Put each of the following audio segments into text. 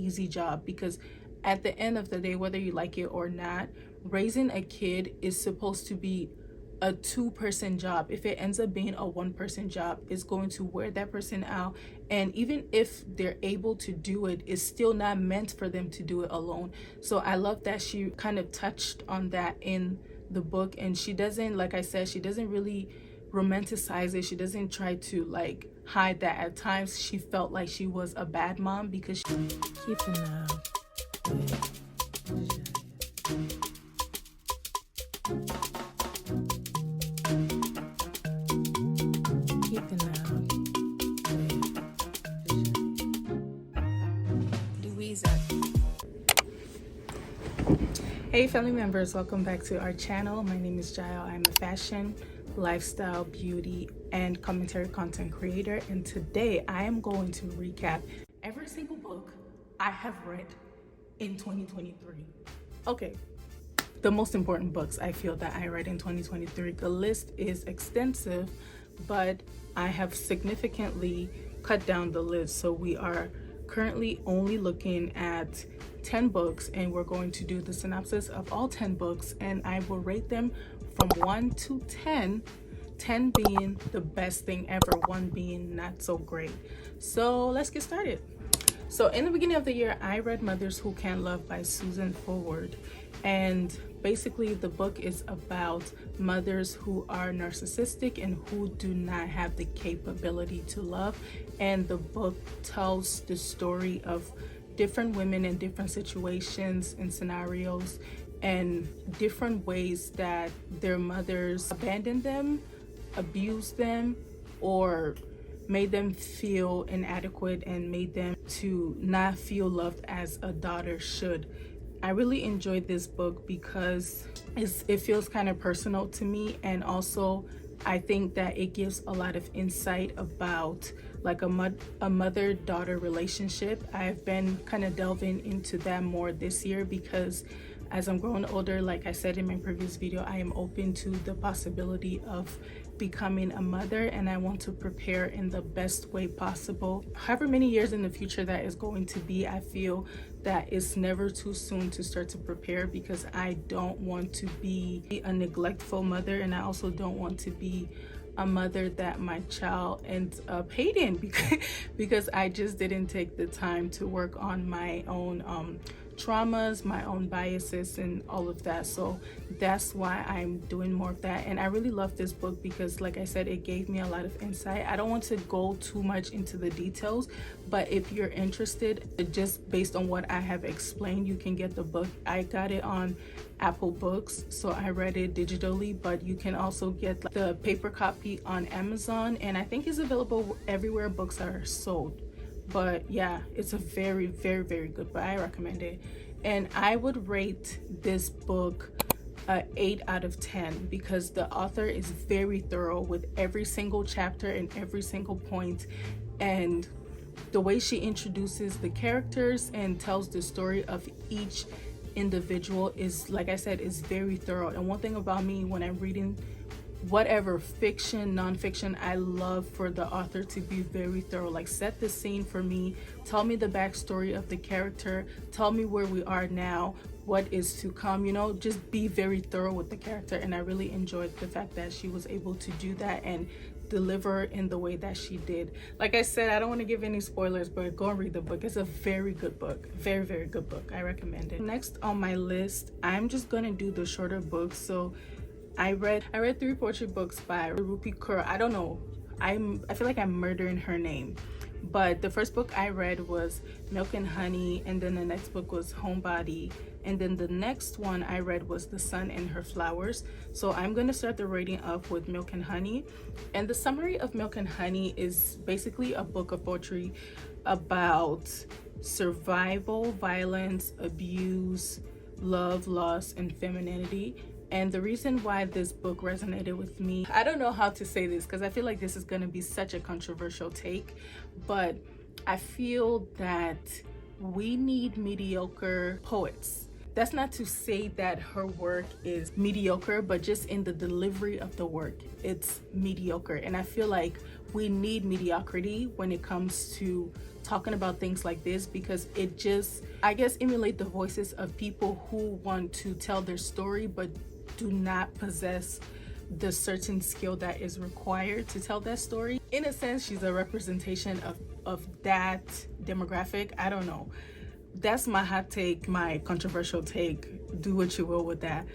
easy job, because at the end of the day, whether you like it or not, raising a kid is supposed to be a two-person job. If it ends up being a one-person job, it's going to wear that person out. And even if they're able to do it, it's still not meant for them to do it alone. So I love that she kind of touched on that in the book, and she doesn't, like I said, she doesn't really romanticize it. She doesn't try to like hide that at times she felt like she was a bad mom, because Keep an eye. Hey family members, welcome back to our channel. My name is Jaël. I'm a fashion, lifestyle, beauty, and commentary content creator, and today I am going to recap every single book I have read in 2023. Okay, the most important books I feel that I read in 2023. The list is extensive, but I have significantly cut down the list, so we are currently only looking at 10 books, and we're going to do the synopsis of all 10 books, and I will rate them from 1 to 10, 10 being the best thing ever, 1 being not so great. So let's get started. So in the beginning of the year, I read Mothers Who Can't Love by Susan Forward, and basically the book is about mothers who are narcissistic and who do not have the capability to love. And the book tells the story of different women in different situations and scenarios, and different ways that their mothers abandoned them, abused them, or made them feel inadequate and made them to not feel loved as a daughter should. I really enjoyed this book because it feels kind of personal to me, and also I think that it gives a lot of insight about like a mother-daughter relationship. I've been kind of delving into that more this year because as I'm growing older, like I said in my previous video, I am open to the possibility of becoming a mother, and I want to prepare in the best way possible. However many years in the future that is going to be, I feel that it's never too soon to start to prepare, because I don't want to be a neglectful mother, and I also don't want to be a mother that my child ends up hating because I just didn't take the time to work on my own traumas, my own biases, and all of that. So that's why I'm doing more of that. And I really love this book because, like I said, it gave me a lot of insight. I don't want to go too much into the details, but if you're interested, just based on what I have explained, you can get the book. I got it on Apple Books, so I read it digitally, but you can also get the paper copy on Amazon, and I think it's available everywhere books are sold. But yeah, it's a very, very, very good book. I recommend it. And I would rate this book 8 out of 10 because the author is very thorough with every single chapter and every single point, and the way she introduces the characters and tells the story of each individual is, like I said, is very thorough. And one thing about me when I'm reading whatever, fiction, nonfiction, I love for the author to be very thorough. Like, set the scene for me, tell me the backstory of the character, tell me where we are now, what is to come, you know, just be very thorough with the character. And I really enjoyed the fact that she was able to do that and deliver in the way that she did. Like I said, I don't want to give any spoilers, but go and read the book. It's a very good book, very, very good book. I recommend it. Next on my list, I'm just gonna do the shorter books. So I read 3 poetry books by Rupi Kaur. I don't know, I feel like I'm murdering her name, but the first book I read was Milk and Honey, and then the next book was Homebody, and then the next one I read was The Sun and Her Flowers. So I'm going to start the rating off with Milk and Honey, and the summary of Milk and Honey is basically a book of poetry about survival, violence, abuse, love, loss, and femininity. And the reason why this book resonated with me, I don't know how to say this because I feel like this is going to be such a controversial take, but I feel that we need mediocre poets. That's not to say that her work is mediocre, but just in the delivery of the work, it's mediocre. And I feel like we need mediocrity when it comes to talking about things like this, because it just, I guess, emulate the voices of people who want to tell their story but do not possess the certain skill that is required to tell that story. In a sense, she's a representation of that demographic. I don't know. That's my hot take, my controversial take. Do what you will with that.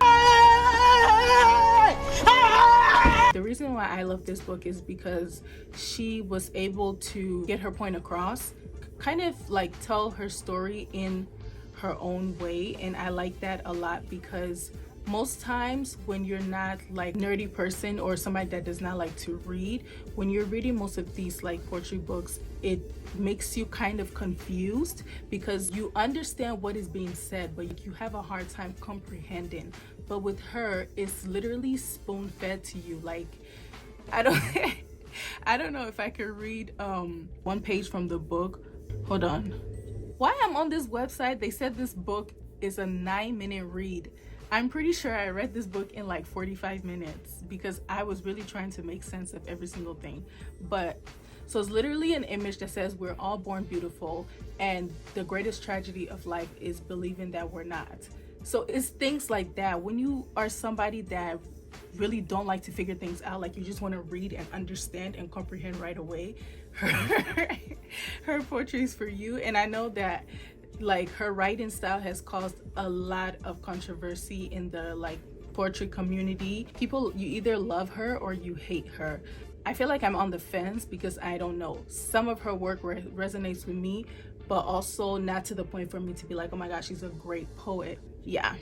The reason why I love this book is because she was able to get her point across, kind of like tell her story in her own way. And I like that a lot, because most times when you're not like nerdy person or somebody that does not like to read, when you're reading most of these like poetry books, it makes you kind of confused because you understand what is being said, but you have a hard time comprehending. But with her, it's literally spoon-fed to you. Like, I don't know if I could read one page from the book. Hold on. While I'm on this website, they said this book is a 9-minute read. I'm pretty sure I read this book in like 45 minutes because I was really trying to make sense of every single thing. But so it's literally an image that says we're all born beautiful, and the greatest tragedy of life is believing that we're not. So it's things like that. When you are somebody that really don't like to figure things out, like you just want to read and understand and comprehend right away, her poetry is for you. And I know that like her writing style has caused a lot of controversy in the like poetry community. People, you either love her or you hate her. I feel like I'm on the fence because I don't know. Some of her work resonates with me, but also not to the point for me to be like, oh my gosh, she's a great poet. Yeah.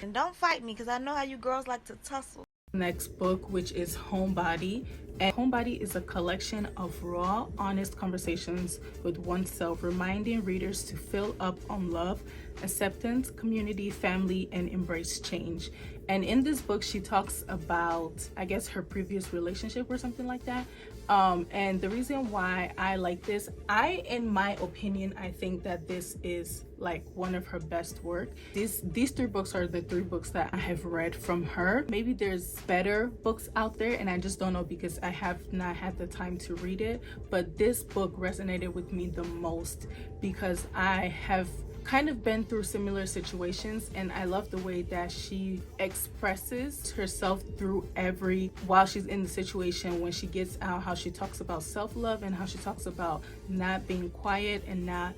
And don't fight me, because I know how you girls like to tussle. Next book, which is Homebody. And Homebody is a collection of raw, honest conversations with oneself, reminding readers to fill up on love, acceptance, community, family, and embrace change. And in this book, she talks about, I guess, her previous relationship or something like that. And the reason why I like this, in my opinion, I think that this is like one of her best work. These 3 books are the 3 books that I have read from her. Maybe there's better books out there and I just don't know because I have not had the time to read it. But this book resonated with me the most because I have kind of been through similar situations, and I love the way that she expresses herself through while she's in the situation. When she gets out, how she talks about self-love and how she talks about not being quiet and not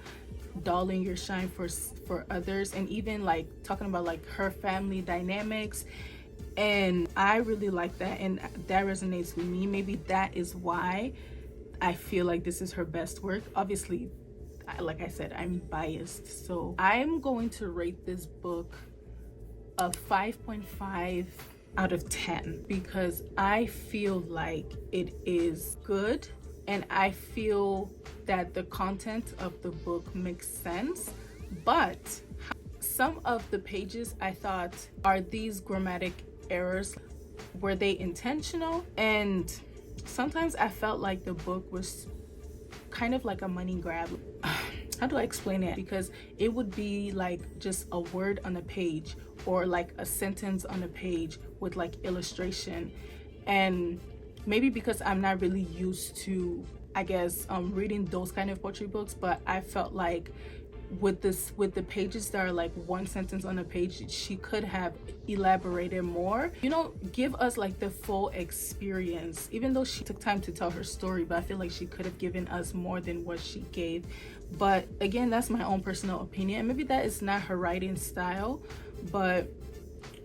dulling your shine for others, and even like talking about like her family dynamics. And I really like that, and that resonates with me. Maybe that is why I feel like this is her best work. Obviously, like I said, I'm biased, so I'm going to rate this book a 5.5 out of 10 because I feel like it is good, and I feel that the content of the book makes sense. But some of the pages I thought, are these grammatic errors? Were they intentional? And sometimes I felt like the book was kind of like a money grab. How do I explain it? Because it would be like just a word on a page or like a sentence on a page with like illustration. And maybe because I'm not really used to, I guess, reading those kind of poetry books, but I felt like with the pages that are like one sentence on a page, she could have elaborated more, give us like the full experience, even though she took time to tell her story. But I feel like she could have given us more than what she gave. But again, that's my own personal opinion, and maybe that is not her writing style, but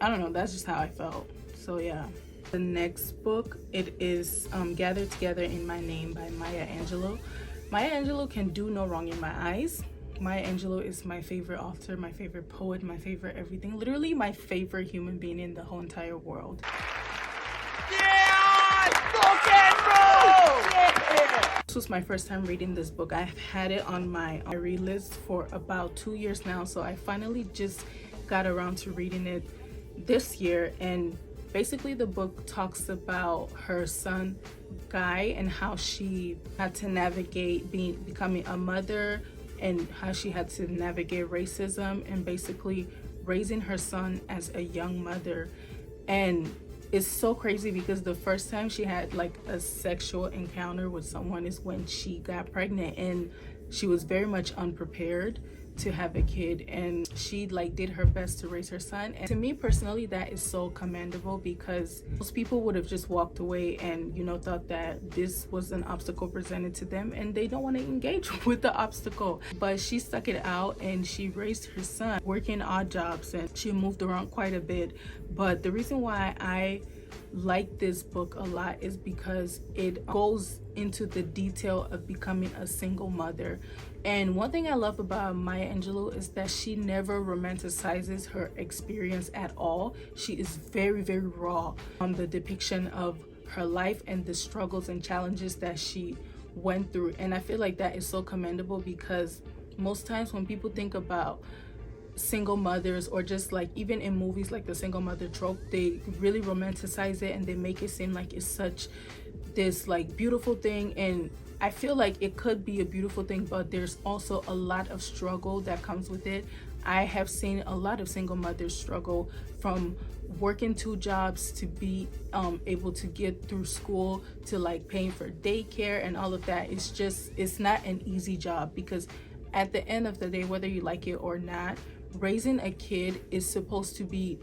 I don't know, that's just how I felt. So yeah. The next book, it is Gathered Together in My Name by Maya Angelou. Maya Angelou can do no wrong in my eyes. Maya Angelou is my favorite author, my favorite poet, my favorite everything. Literally my favorite human being in the whole entire world. Yeah! Rock and roll! Yeah! This was my first time reading this book. I've had it on my read list for about 2 years now, so I finally just got around to reading it this year. And basically the book talks about her son Guy and how she had to navigate becoming a mother, and how she had to navigate racism, and basically raising her son as a young mother. And it's so crazy because the first time she had like a sexual encounter with someone is when she got pregnant, and she was very much unprepared to have a kid, and she like did her best to raise her son. And to me personally, that is so commendable, because most people would have just walked away and, you know, thought that this was an obstacle presented to them and they don't want to engage with the obstacle. But she stuck it out and she raised her son working odd jobs, and she moved around quite a bit. But the reason why I like this book a lot is because it goes into the detail of becoming a single mother. And one thing I love about Maya Angelou is that she never romanticizes her experience at all. She is very, very raw on the depiction of her life and the struggles and challenges that she went through. And I feel like that is so commendable, because most times when people think about single mothers, or just like even in movies like the single mother trope, they really romanticize it and they make it seem like it's such this like beautiful thing. And I feel like it could be a beautiful thing, but there's also a lot of struggle that comes with it. I have seen a lot of single mothers struggle, from working 2 jobs to be able to get through school, to like paying for daycare and all of that. It's not an easy job, because at the end of the day, whether you like it or not, raising a kid is supposed to be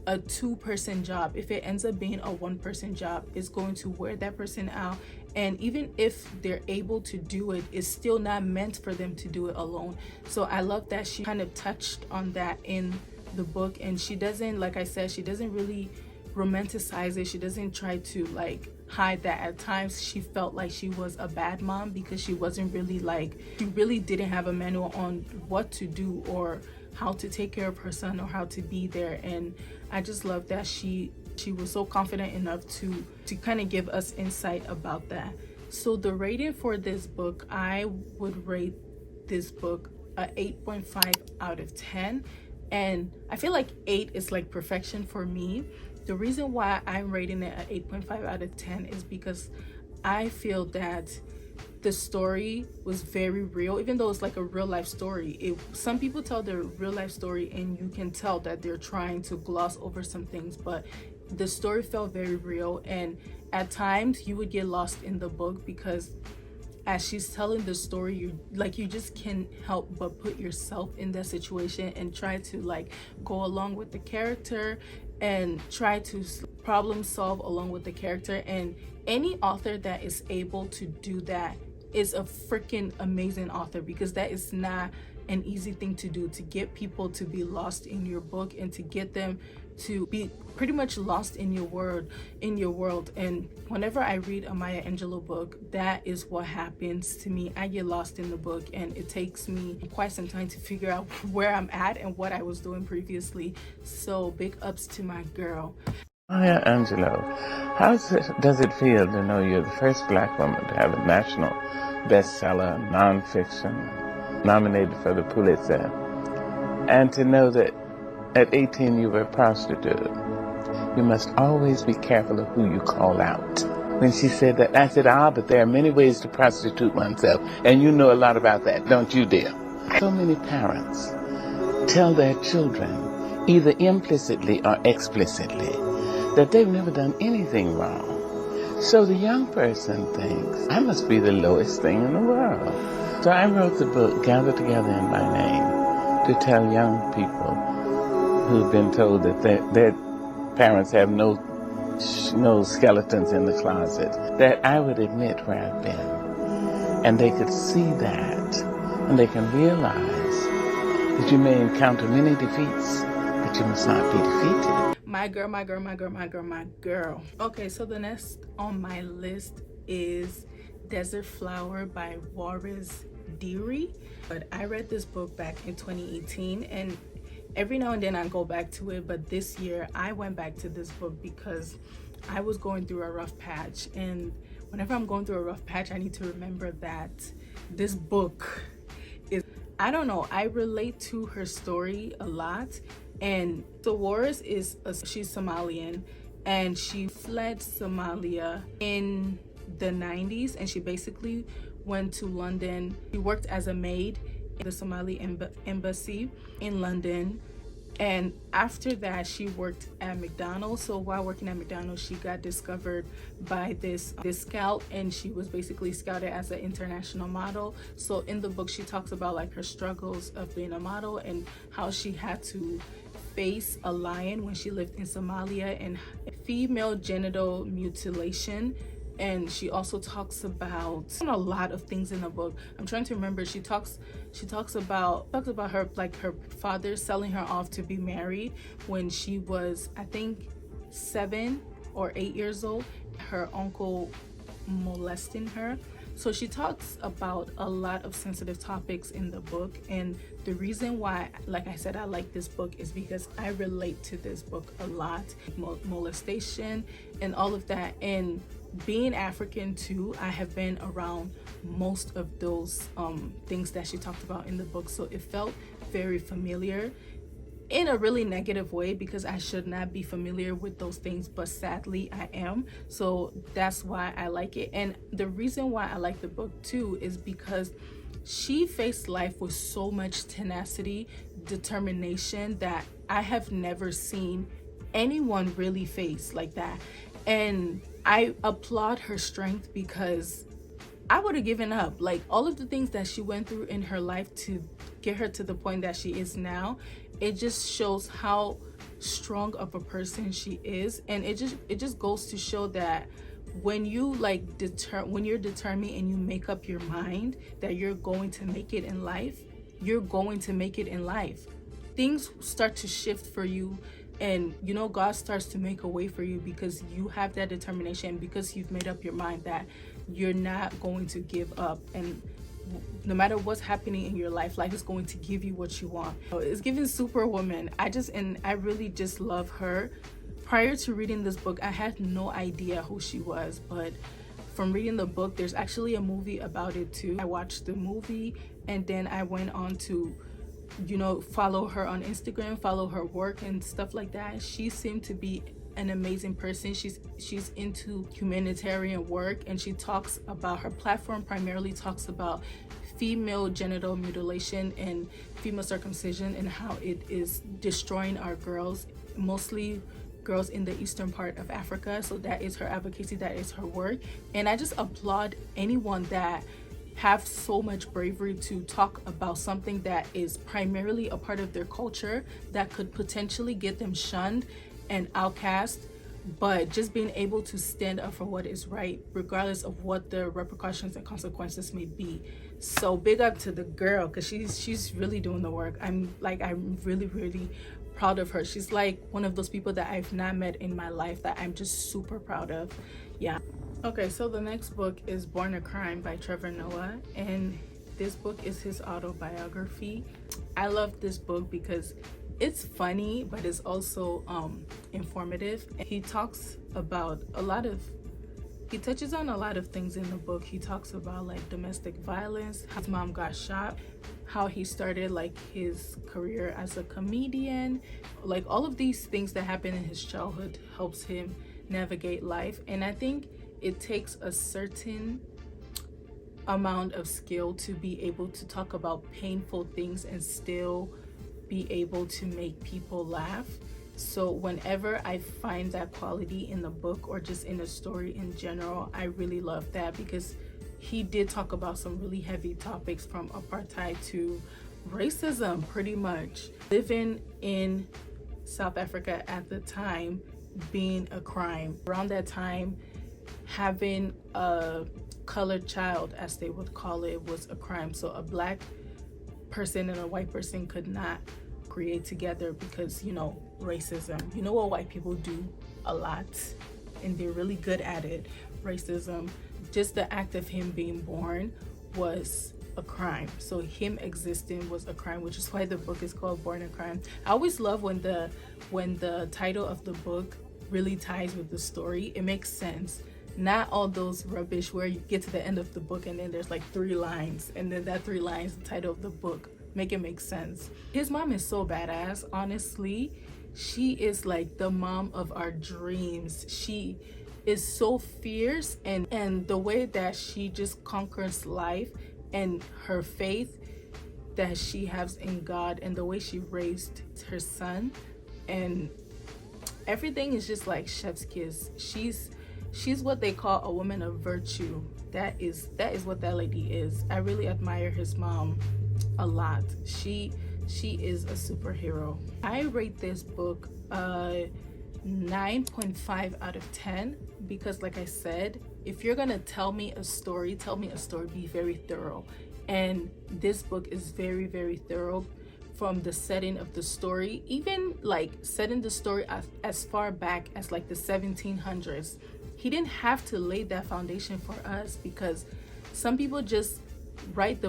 a 2-person job. If it ends up being a 1-person job, it's going to wear that person out. And even if they're able to do it, it's still not meant for them to do it alone. So I love that she kind of touched on that in the book, and she doesn't, like I said, she doesn't really romanticize it. She doesn't try to like hide that at times she felt like she was a bad mom, because she wasn't really she really didn't have a manual on what to do or how to take care of her son or how to be there. And I just love that she was so confident enough to kind of give us insight about that. So the rating for this book, I would rate this book a 8.5 out of 10. And I feel like 8 is like perfection for me. The reason why I'm rating it at 8.5 out of 10 is because I feel that the story was very real, even though it's like a real life story. Some people tell their real life story and you can tell that they're trying to gloss over some things, but the story felt very real. And at times you would get lost in the book, because as she's telling the story, you just can't help but put yourself in that situation and try to like go along with the character and try to problem solve along with the character. And any author that is able to do that is a freaking amazing author, because that is not an easy thing to do, to get people to be lost in your book and to get them to be pretty much lost in your world. And whenever I read a Maya Angelou book, that is what happens to me. I get lost in the book, and it takes me quite some time to figure out where I'm at and what I was doing previously. So big ups to my girl. Maya Angelou, how does it feel to know you're the first Black woman to have a national bestseller, nonfiction, nominated for the Pulitzer, and to know that at 18 you were a prostitute? You must always be careful of who you call out. When she said that, I said, but there are many ways to prostitute oneself, and you know a lot about that, don't you, dear? So many parents tell their children, either implicitly or explicitly, that they've never done anything wrong. So the young person thinks, I must be the lowest thing in the world. So I wrote the book, Gather Together in My Name, to tell young people who've been told that their parents have no skeletons in the closet, that I would admit where I've been. And they could see that, and they can realize that you may encounter many defeats, but you must not be defeated. My girl. Okay, so the next on my list is Desert Flower by Waris Dirie. But I read this book back in 2018, and every now and then I go back to it, but this year I went back to this book because I was going through a rough patch. And whenever I'm going through a rough patch, I need to remember that this book is, I don't know, I relate to her story a lot. And so Waris she's Somalian, and she fled Somalia in the 90s, and she basically went to London. She worked as a maid in the Somali embassy in London, And after that, she worked at McDonald's. So while working at McDonald's, she got discovered by this scout, and she was basically scouted as an international model. So in the book, she talks about like her struggles of being a model and how she had to face a lion when she lived in Somalia, and female genital mutilation. And she also talks about a lot of things in the book. I'm trying to remember. She talks about her, like, her father selling her off to be married when she was, I think, 7 or 8 years old. Her uncle molesting her. So she talks about a lot of sensitive topics in the book, and the reason why, like I said, I like this book is because I relate to this book a lot. Molestation and all of that, and being African too, I have been around most of those things that she talked about in the book, so it felt very familiar in a really negative way, because I should not be familiar with those things, but sadly I am. So that's why I like it. And the reason why I like the book too is because she faced life with so much tenacity, determination, that I have never seen anyone really face like that. And I applaud her strength, because I would have given up. Like, all of the things that she went through in her life to get her to the point that she is now, it just shows how strong of a person she is. And it just goes to show that when you when you're determined and you make up your mind that you're going to make it in life, you're going to make it in life. Things start to shift for you, and God starts to make a way for you, because you have that determination, because you've made up your mind that you're not going to give up. And no matter what's happening in your life, life is going to give you what you want. It's giving Superwoman. I really just love her. Prior to reading this book, I had no idea who she was, but from reading the book, there's actually a movie about it too. I watched the movie, and then I went on to follow her on Instagram, follow her work and stuff like that. She seemed to be an amazing person. She's into humanitarian work, and she talks about, her platform primarily talks about female genital mutilation and female circumcision, and how it is destroying our girls, mostly girls in the eastern part of Africa. So that is her advocacy, that is her work. And I just applaud anyone that have so much bravery to talk about something that is primarily a part of their culture that could potentially get them shunned and outcast, but just being able to stand up for what is right, regardless of what the repercussions and consequences may be. So big up to the girl, because she's really doing the work. I'm really, really proud of her. She's like one of those people that I've not met in my life that I'm just super proud of. Yeah. Okay, so the next book is Born a Crime by Trevor Noah, and this book is his autobiography. I love this book because it's funny, but it's also informative. He talks about he touches on a lot of things in the book. He talks about like domestic violence, how his mom got shot, how he started like his career as a comedian. Like, all of these things that happened in his childhood helps him navigate life. And I think it takes a certain amount of skill to be able to talk about painful things and still be able to make people laugh. So whenever I find that quality in the book or just in a story in general, I really love that, because he did talk about some really heavy topics, from apartheid to racism, pretty much. Living in South Africa at the time being a crime. Around that time, having a colored child, as they would call it, was a crime. So a black person and a white person could not create together because, racism. You know what white people do a lot, and they're really good at it. Racism. Just the act of him being born was a crime. So him existing was a crime, which is why the book is called Born a Crime. I always love when the title of the book really ties with the story. It makes sense. Not all those rubbish where you get to the end of the book and then there's like 3 lines, and then that 3 lines, the title of the book. Make it make sense. His mom is so badass, honestly. She is like the mom of our dreams. She is so fierce, and the way that she just conquers life and her faith that she has in God and the way she raised her son, and everything is just like chef's kiss. She's what they call a woman of virtue. That is what that lady is. I really admire his mom a lot. She is a superhero. I rate this book 9.5 out of 10 because, like I said, if you're gonna tell me a story, be very thorough. And this book is very, very thorough, from the setting of the story, even like setting the story as far back as like the 1700s. He didn't have to lay that foundation for us, because some people just write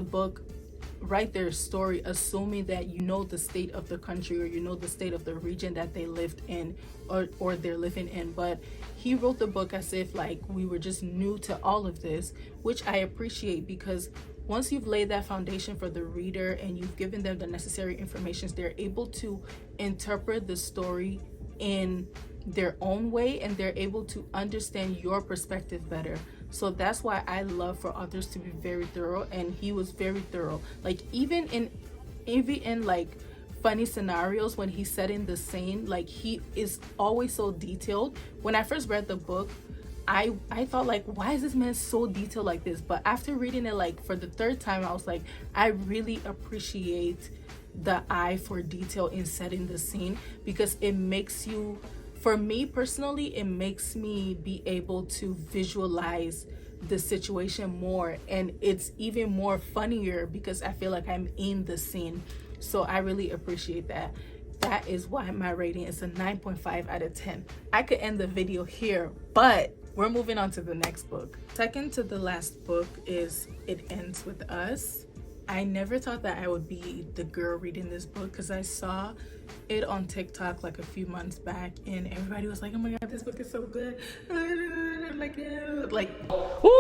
their story assuming that you know the state of the country, or you know the state of the region that they lived in, or they're living in. But he wrote the book as if like we were just new to all of this, which I appreciate, because once you've laid that foundation for the reader and you've given them the necessary information, they're able to interpret the story in their own way, and they're able to understand your perspective better. So that's why I love for authors to be very thorough, and he was very thorough. Like even in like funny scenarios when he's setting the scene, like he is always so detailed. When I first read the book, I thought like, why is this man so detailed like this? But after reading it like for the third time, I was like, I really appreciate the eye for detail in setting the scene, because it makes you, for me personally, it makes me be able to visualize the situation more, and it's even more funnier because I feel like I'm in the scene. So I really appreciate that. That is why my rating is a 9.5 out of 10. I could end the video here, but we're moving on to the next book. Second to the last book is It Ends With Us. I never thought that I would be the girl reading this book, because I saw it on TikTok like a few months back, and everybody was like, oh my god, this book is so good. I'm like, yeah. Like, oh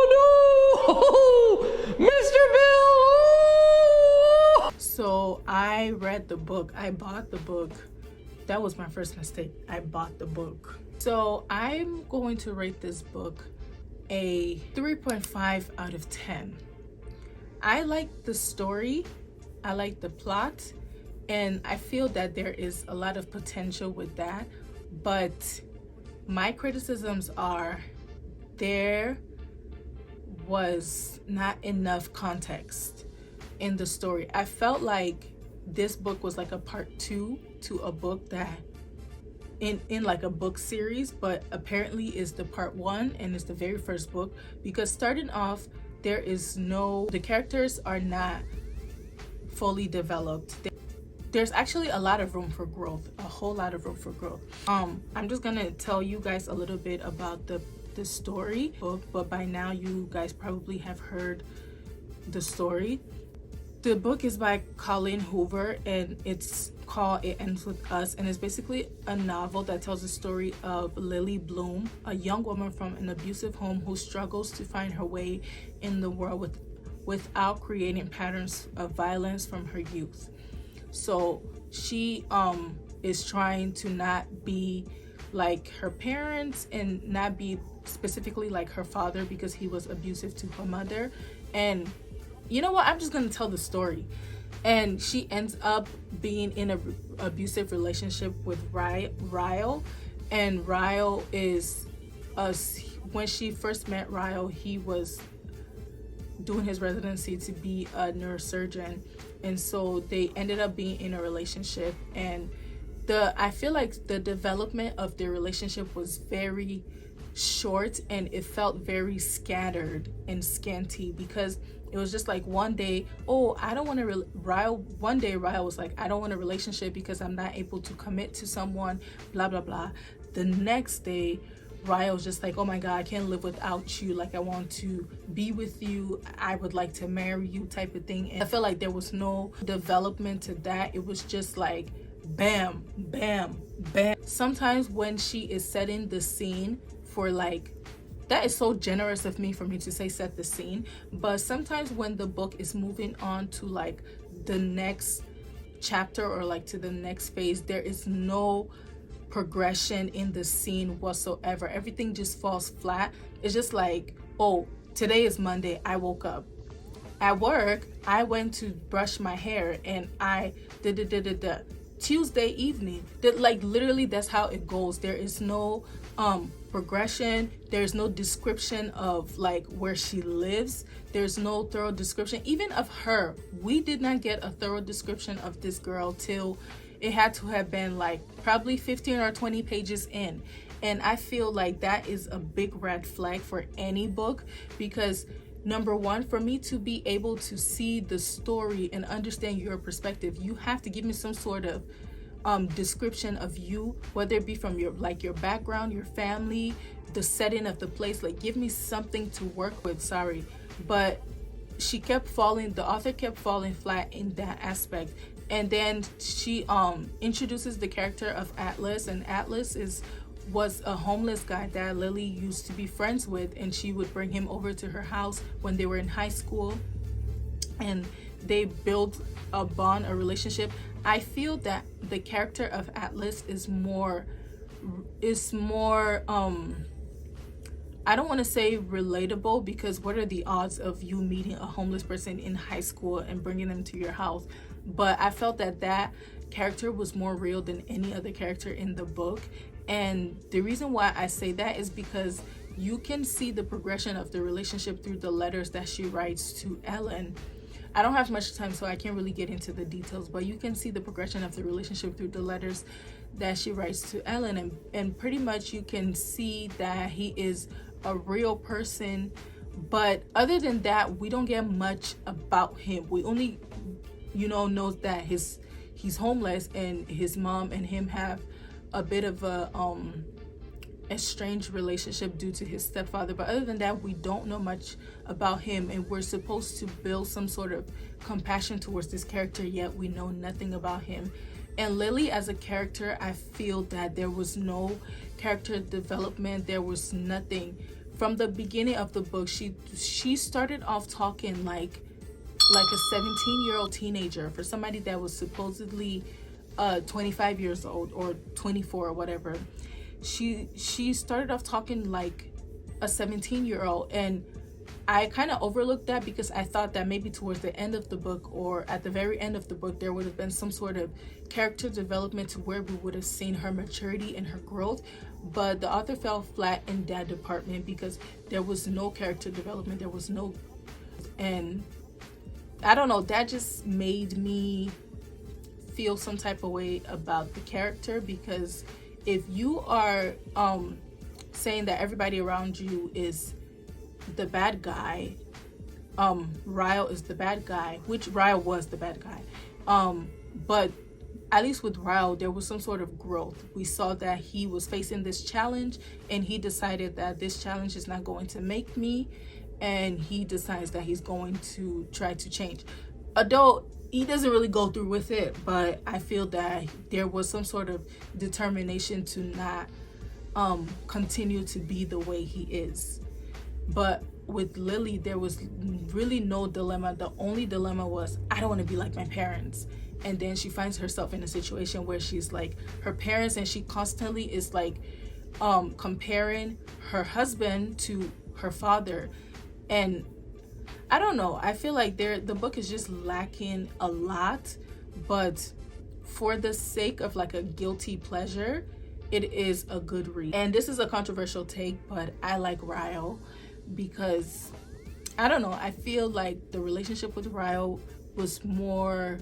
no, Mr. Bill. So I read the book. I bought the book. That was my first mistake. I bought the book. So I'm going to rate this book a 3.5 out of 10. I like the story, I like the plot, and I feel that there is a lot of potential with that. But my criticisms are there was not enough context in the story. I felt like this book was like a part 2 to a book that in like a book series, but apparently is the part 1 and it's the very first book, because starting off, the characters are not fully developed. There's actually a lot of room for growth, a whole lot of room for growth. I'm just gonna tell you guys a little bit about the story book, but by now you guys probably have heard the story. The book is by Colleen Hoover, and it's called It Ends With Us, and it's basically a novel that tells the story of Lily Bloom, a young woman from an abusive home who struggles to find her way in the world without creating patterns of violence from her youth. So she is trying to not be like her parents and not be specifically like her father, because he was abusive to her mother. And you know what, I'm just gonna tell the story. And she ends up being in an abusive relationship with Ryle. And Ryle is when she first met Ryle, he was doing his residency to be a neurosurgeon, and so they ended up being in a relationship. And I feel like the development of their relationship was very short, and it felt very scattered and scanty, because it was just like one day, one day Ryle was like, I don't want a relationship because I'm not able to commit to someone, blah blah blah. The next day Ryle was just like, oh my god, I can't live without you, like I want to be with you, I would like to marry you, type of thing. And I feel like there was no development to that. It was just like bam bam bam. Sometimes when she is setting the scene for like, that is so generous of me for me to say set the scene, but sometimes when the book is moving on to like the next chapter or like to the next phase, there is no progression in the scene whatsoever. Everything just falls flat. It's just like, oh, today is Monday, I woke up. At work, I went to brush my hair and I Tuesday evening. Like literally that's how it goes. There is no progression. There's no description of like where she lives. There's no thorough description even of her. We did not get a thorough description of this girl till it had to have been like probably 15 or 20 pages in. And I feel like that is a big red flag for any book, because number one, for me to be able to see the story and understand your perspective, you have to give me some sort of description of you, whether it be from your background, your family, the setting of the place. Like give me something to work with. Sorry, but the author kept falling flat in that aspect. And then she introduces the character of Atlas, and Atlas was a homeless guy that Lily used to be friends with, and she would bring him over to her house when they were in high school, and they built a bond, a relationship. I feel that the character of Atlas is more I don't want to say relatable, because what are the odds of you meeting a homeless person in high school and bringing them to your house? But I felt that character was more real than any other character in the book. And the reason why I say that is because you can see the progression of the relationship through the letters that she writes to Ellen. I don't have much time, so I can't really get into the details, but you can see the progression of the relationship through the letters that she writes to Ellen. And pretty much you can see that he is a real person. But other than that, we don't get much about him. We only, knows that he's homeless, and his mom and him have a bit of a estranged relationship due to his stepfather. But other than that, we don't know much about him, and we're supposed to build some sort of compassion towards this character, yet we know nothing about him. And Lily as a character, I feel that there was no character development. There was nothing from the beginning of the book. She started off talking like a 17-year-old teenager for somebody that was supposedly 25 years old or 24 or whatever. She started off talking like a 17-year-old, and I kind of overlooked that because I thought that maybe towards the end of the book or at the very end of the book there would have been some sort of character development to where we would have seen her maturity and her growth. But the author fell flat in that department because there was no character development. There was no, and I don't know, that just made me feel some type of way about the character, because if you are saying that everybody around you is the bad guy, Ryle is the bad guy, which Ryle was the bad guy, but at least with Ryle there was some sort of growth. We saw that he was facing this challenge and he decided that this challenge is not going to make me, and he decides that he's going to try to change. Although he doesn't really go through with it, but I feel that there was some sort of determination to not continue to be the way he is. But with Lily, there was really no dilemma. The only dilemma was, I don't want to be like my parents. And then she finds herself in a situation where she's like her parents, and she constantly is like comparing her husband to her father. And I don't know, I feel like the book is just lacking a lot, but for the sake of like a guilty pleasure, it is a good read. And this is a controversial take, but I like Ryle because, I don't know, I feel like the relationship with Ryle was more,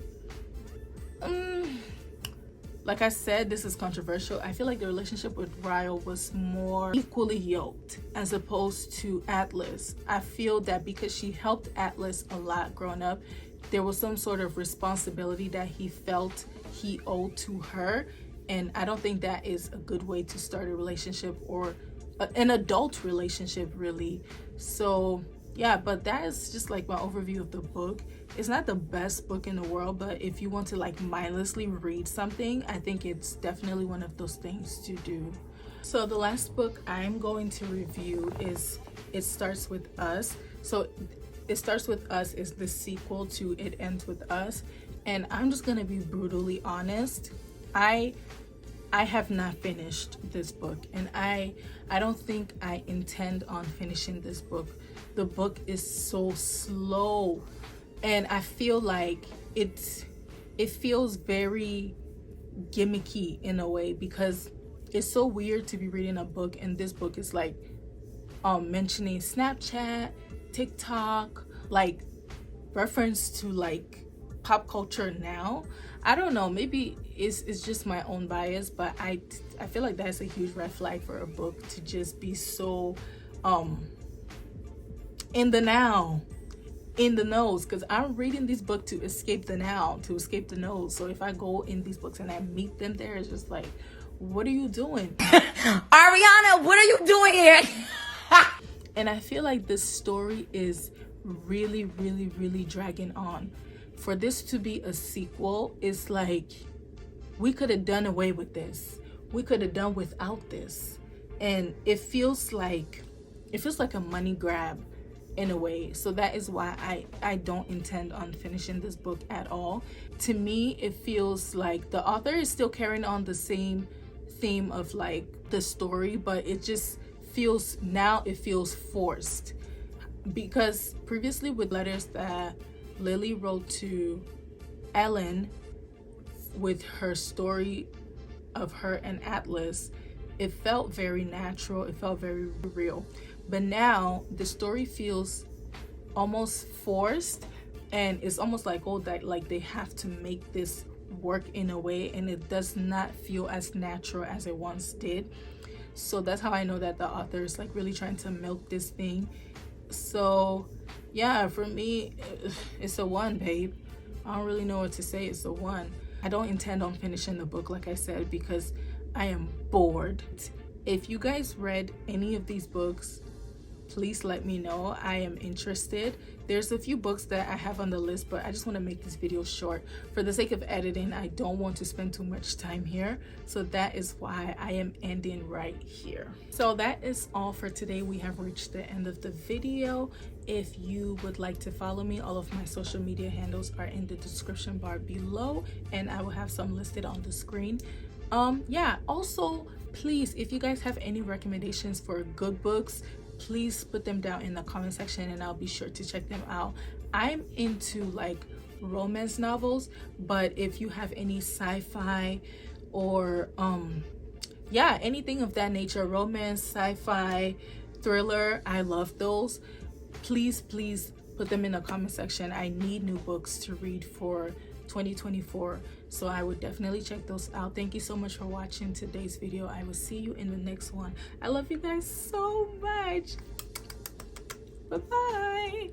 like I said, this is controversial. I feel like the relationship with Ryle was more equally yoked as opposed to Atlas. I feel that because she helped Atlas a lot growing up, there was some sort of responsibility that he felt he owed to her. And I don't think that is a good way to start a relationship, or an adult relationship, really. So yeah, but that is just like my overview of the book. It's not the best book in the world, but if you want to like mindlessly read something, I think it's definitely one of those things to do. So the last book I'm going to review is It Starts With Us. So It Starts With Us is the sequel to It Ends With Us, and I'm just gonna be brutally honest. I I have not finished this book, and I don't think I intend on finishing this book. The book is so slow, and I feel like it feels very gimmicky in a way, because it's so weird to be reading a book and this book is like mentioning Snapchat, TikTok, like reference to like pop culture now. I don't know, maybe it's just my own bias, but I feel like that's a huge red flag for a book to just be so in the now, in the nose, because I'm reading this book to escape the now, to escape the nose. So if I go in these books and I meet them there, it's just like, what are you doing? Ariana, what are you doing here? And I feel like this story is really, really, really dragging on. For this to be a sequel, it's like we could have done away with this. We could have done without this. And it feels like a money grab in a way. So that is why I don't intend on finishing this book at all. To me, it feels like the author is still carrying on the same theme of like the story, but it just feels, now it feels forced. Because previously with letters that Lily wrote to Ellen with her story of her and Atlas, it felt very natural, it felt very real. But now the story feels almost forced, and it's almost like, oh, that like they have to make this work in a way, and it does not feel as natural as it once did. So that's how I know that the author is like really trying to milk this thing. So yeah, for me, it's a 1, babe. I don't really know what to say. It's a 1. I don't intend on finishing the book, like I said, because I am bored. If you guys read any of these books, please let me know. I am interested. There's a few books that I have on the list, but I just want to make this video short. For the sake of editing, I don't want to spend too much time here. So that is why I am ending right here. So that is all for today. We have reached the end of the video. If you would like to follow me, all of my social media handles are in the description bar below, and I will have some listed on the screen. Yeah, also, please, if you guys have any recommendations for good books, please put them down in the comment section and I'll be sure to check them out. I'm into like romance novels, but if you have any sci-fi or yeah, anything of that nature, romance, sci-fi, thriller, I love those. Please put them in the comment section. I need new books to read for 2024, so I would definitely check those out. Thank you so much for watching today's video. I will see you in the next one. I love you guys so much. Bye bye.